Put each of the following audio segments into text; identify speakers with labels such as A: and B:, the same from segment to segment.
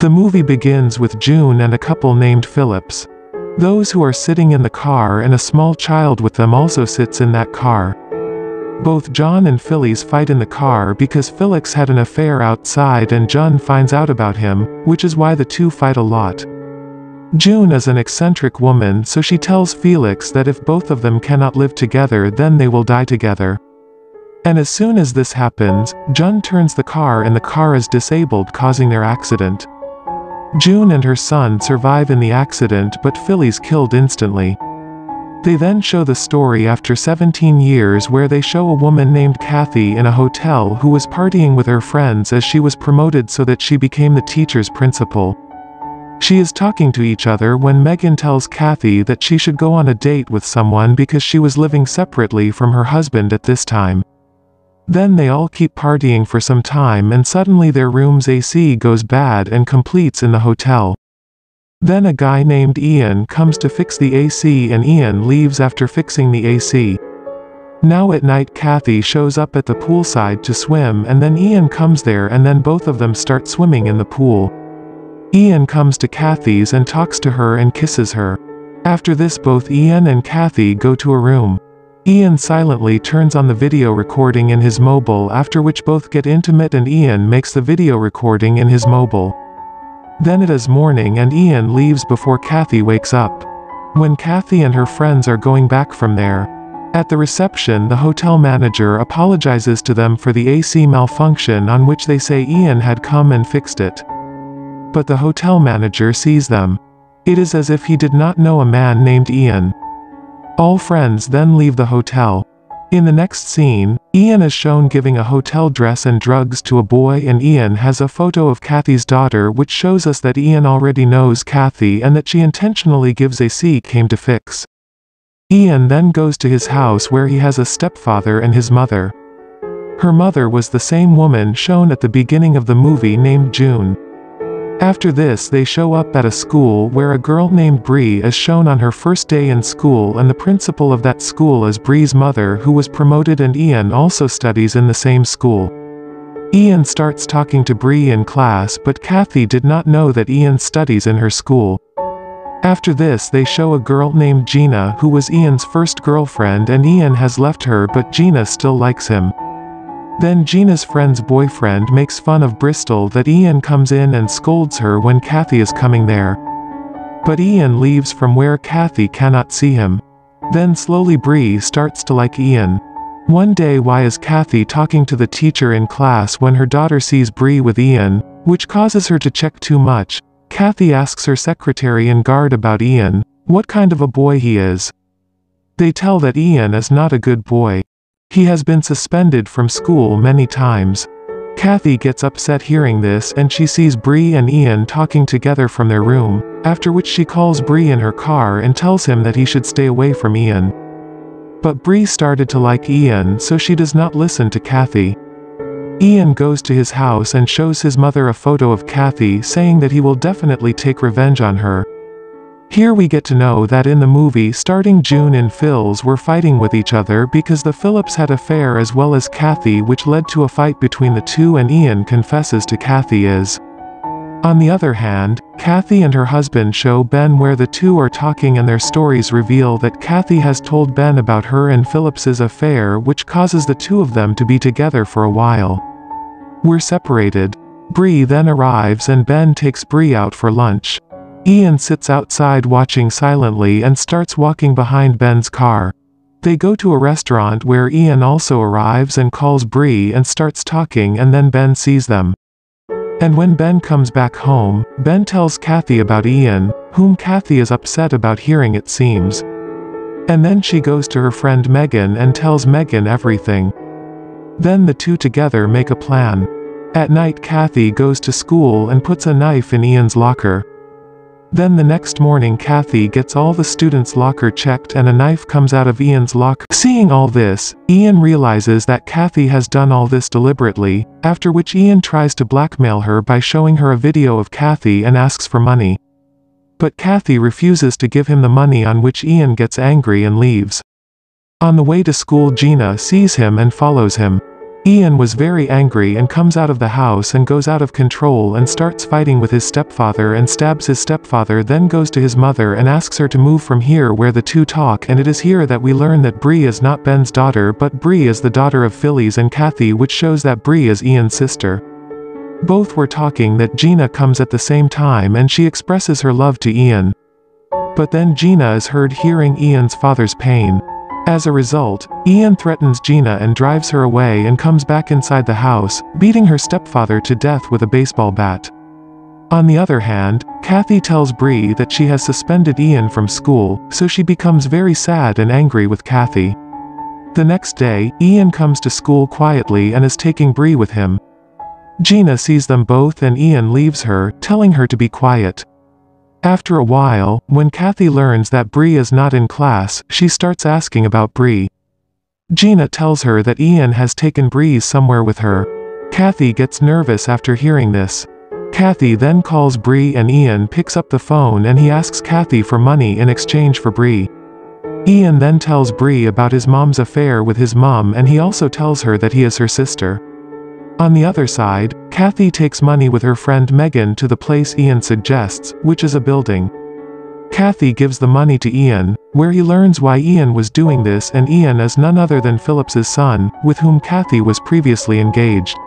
A: The movie begins with June and a couple named Phillips. Those who are sitting in the car and a small child with them also sits in that car. Both John and Phyllis fight in the car because Felix had an affair outside and John finds out about him, which is why the two fight a lot. June is an eccentric woman, so she tells Felix that if both of them cannot live together then they will die together. And as soon as this happens, Jun turns the car and the car is disabled, causing their accident. June and her son survive in the accident, but Phyllis killed instantly. They then show the story after 17 years, where they show a woman named Kathy in a hotel who was partying with her friends as she was promoted so that she became the teacher's principal. She is talking to each other when Megan tells Kathy that she should go on a date with someone because she was living separately from her husband at this time. Then they all keep partying for some time and suddenly their room's AC goes bad and completes in the hotel. Then a guy named Ian comes to fix the AC and Ian leaves after fixing the AC. Now at night Kathy shows up at the poolside to swim and then Ian comes there and then both of them start swimming in the pool. Ian comes to Kathy's and talks to her and kisses her. After this both Ian and Kathy go to a room. Ian silently turns on the video recording in his mobile, after which both get intimate and Ian makes the video recording in his mobile. Then it is morning and Ian leaves before Kathy wakes up. When Kathy and her friends are going back from there, at the reception the hotel manager apologizes to them for the AC malfunction, on which they say Ian had come and fixed it. But the hotel manager sees them. It is as if he did not know a man named Ian. All friends then leave the hotel. In the next scene, Ian is shown giving a hotel dress and drugs to a boy, and Ian has a photo of Kathy's daughter, which shows us that Ian already knows Kathy and that she intentionally gives AC came to fix. Ian then goes to his house where he has a stepfather and his mother. Her mother was the same woman shown at the beginning of the movie named June. After this they show up at a school where a girl named Bree is shown on her first day in school, and the principal of that school is Bree's mother, who was promoted, and Ian also studies in the same school. Ian starts talking to Bree in class, but Kathy did not know that Ian studies in her school. After this they show a girl named Gina who was Ian's first girlfriend, and Ian has left her but Gina still likes him. Then Gina's friend's boyfriend makes fun of Bristol that Ian comes in and scolds her when Kathy is coming there. But Ian leaves from where Kathy cannot see him. Then slowly Bree starts to like Ian. One day why is Kathy talking to the teacher in class when her daughter sees Bree with Ian, which causes her to check too much. Kathy asks her secretary and guard about Ian, what kind of a boy he is. They tell that Ian is not a good boy. He has been suspended from school many times. Kathy gets upset hearing this, and she sees Bree and Ian talking together from their room, after which she calls Bree in her car and tells him that he should stay away from Ian. But Bree started to like Ian, so she does not listen to Kathy. Ian goes to his house and shows his mother a photo of Kathy, saying that he will definitely take revenge on her. Here we get to know that in the movie starting June and Phils were fighting with each other because the Phillips had an affair as well as Kathy, which led to a fight between the two, and Ian confesses to Kathy is. On the other hand, Kathy and her husband show Ben where the two are talking, and their stories reveal that Kathy has told Ben about her and Phillips's affair, which causes the two of them to be together for a while. We're separated. Bree then arrives and Ben takes Bree out for lunch. Ian sits outside watching silently and starts walking behind Ben's car. They go to a restaurant where Ian also arrives and calls Bree and starts talking, and then Ben sees them. And when Ben comes back home, Ben tells Kathy about Ian, whom Kathy is upset about hearing, it seems. And then she goes to her friend Megan and tells Megan everything. Then the two together make a plan. At night Kathy goes to school and puts a knife in Ian's locker. Then the next morning Kathy gets all the students' locker checked and a knife comes out of Ian's locker. Seeing all this, Ian realizes that Kathy has done all this deliberately, after which Ian tries to blackmail her by showing her a video of Kathy and asks for money. But Kathy refuses to give him the money, on which Ian gets angry and leaves. On the way to school Gina sees him and follows him. Ian was very angry and comes out of the house and goes out of control and starts fighting with his stepfather and stabs his stepfather, then goes to his mother and asks her to move from here where the two talk, and it is here that we learn that Bree is not Ben's daughter but Bree is the daughter of Phyllis and Kathy, which shows that Bree is Ian's sister. Both were talking that Gina comes at the same time and she expresses her love to Ian. But then Gina is heard hearing Ian's father's pain. As a result, Ian threatens Gina and drives her away and comes back inside the house, beating her stepfather to death with a baseball bat. On the other hand, Kathy tells Bree that she has suspended Ian from school, so she becomes very sad and angry with Kathy. The next day, Ian comes to school quietly and is taking Bree with him. Gina sees them both and Ian leaves her, telling her to be quiet. After a while, when Kathy learns that Bree is not in class, she starts asking about Bree. Gina tells her that Ian has taken Bree somewhere with her. Kathy gets nervous after hearing this. Kathy then calls Bree and Ian picks up the phone and he asks Kathy for money in exchange for Bree. Ian then tells Bree about his mom's affair with his mom and he also tells her that he is her sister. On the other side, Kathy takes money with her friend Megan to the place Ian suggests, which is a building. Kathy gives the money to Ian, where he learns why Ian was doing this, and Ian is none other than Phillips's son, with whom Kathy was previously engaged.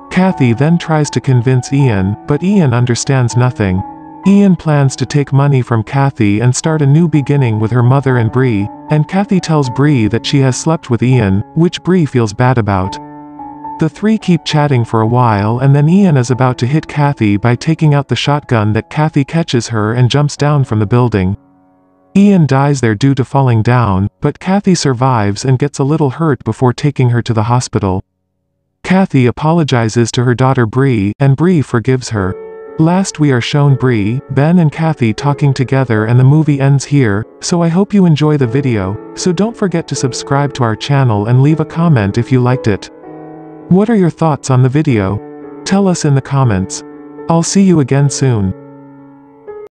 A: Kathy then tries to convince Ian, but Ian understands nothing. Ian plans to take money from Kathy and start a new beginning with her mother and Bree, and Kathy tells Bree that she has slept with Ian, which Bree feels bad about. The three keep chatting for a while and then Ian is about to hit Kathy by taking out the shotgun that Kathy catches her and jumps down from the building. Ian dies there due to falling down, but Kathy survives and gets a little hurt before taking her to the hospital. Kathy apologizes to her daughter Bree, and Bree forgives her. Last we are shown Bree, Ben and Kathy talking together and the movie ends here, so I hope you enjoy the video, so don't forget to subscribe to our channel and leave a comment if you liked it. What are your thoughts on the video? Tell us in the comments. I'll see you again soon.